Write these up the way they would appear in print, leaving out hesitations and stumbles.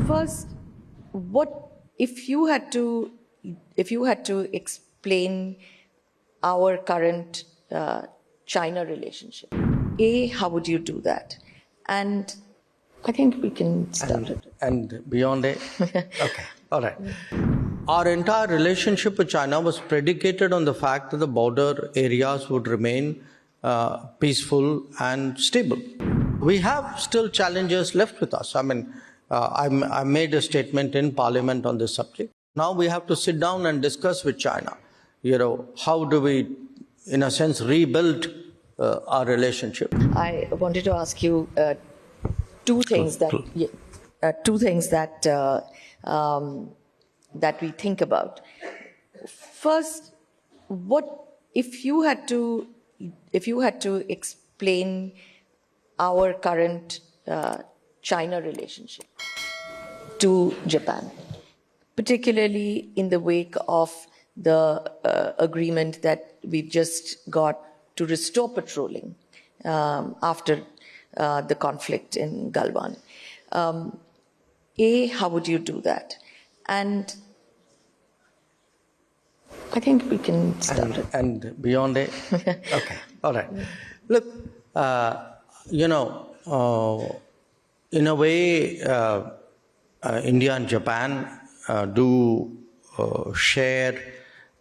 First, what if you had to explain our current China relationship? How would you do that? And I think we can start it. And beyond it? Okay, all right. Our entire relationship with China was predicated on the fact that the border areas would remain peaceful and stable. We have still challenges left with us. I mean, I made a statement in Parliament on this subject. Now we have to sit down and discuss with China, how do we, in a sense, rebuild our relationship. I wanted to ask you two things that we think about. First, what if you had to explain our current China relationship to Japan, particularly in the wake of the agreement that we've just got to restore patrolling after the conflict in Galwan. How would you do that? And I think we can start it. And beyond it? Okay, all right. Look, in a way, India and Japan do share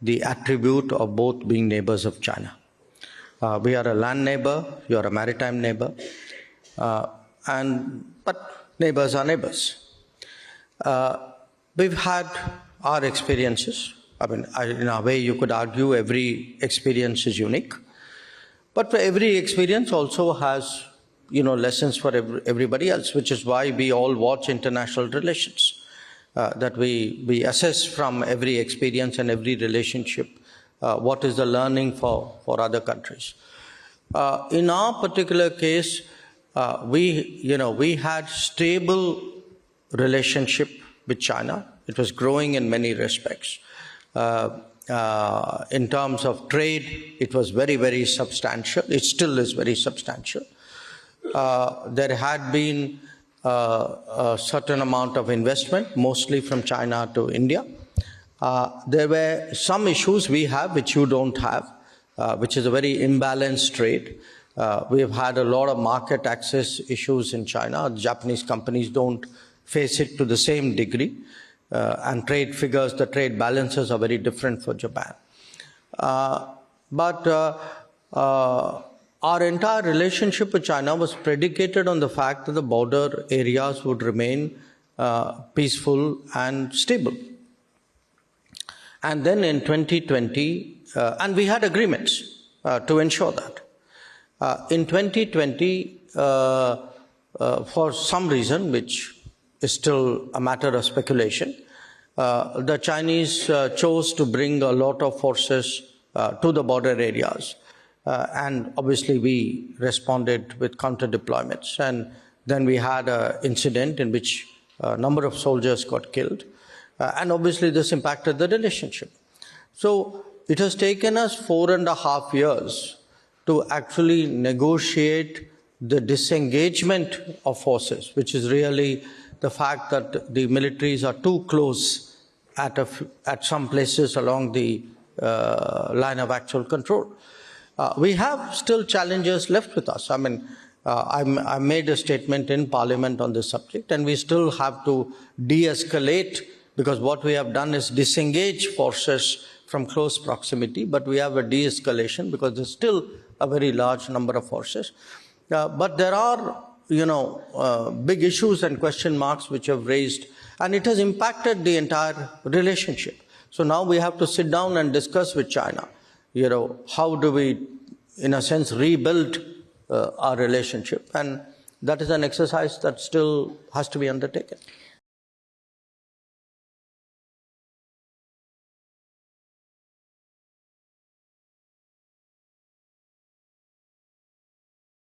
the attribute of both being neighbours of China. We are a land neighbour, you are a maritime neighbour, but neighbours are neighbours. We've had our experiences. I mean, in a way you could argue every experience is unique, but for every experience also has, lessons for everybody else, which is why we all watch international relations, that we assess from every experience and every relationship what is the learning for other countries. In our particular case, we had stable relationship with China. It was growing in many respects. In terms of trade, it was very, very substantial. It still is very substantial. There had been a certain amount of investment, mostly from China to India. There were some issues we have which you don't have, which is a very imbalanced trade. We have had a lot of market access issues in China. Japanese companies don't face it to the same degree. And trade figures, the trade balances are very different for Japan. But our entire relationship with China was predicated on the fact that the border areas would remain peaceful and stable. And then in 2020, and we had agreements to ensure that. In 2020, for some reason, which is still a matter of speculation, the Chinese chose to bring a lot of forces to the border areas. And obviously we responded with counter-deployments. And then we had an incident in which a number of soldiers got killed. And obviously this impacted the relationship. So it has taken us 4.5 years to actually negotiate the disengagement of forces, which is really the fact that the militaries are too close at some places along the line of actual control. We have still challenges left with us. I mean, I made a statement in Parliament on this subject, and we still have to de-escalate, because what we have done is disengage forces from close proximity, but we have a de-escalation because there's still a very large number of forces. But there are big issues and question marks which have raised, and it has impacted the entire relationship. So now we have to sit down and discuss with China, how do we, in a sense, rebuild our relationship, and that is an exercise that still has to be undertaken.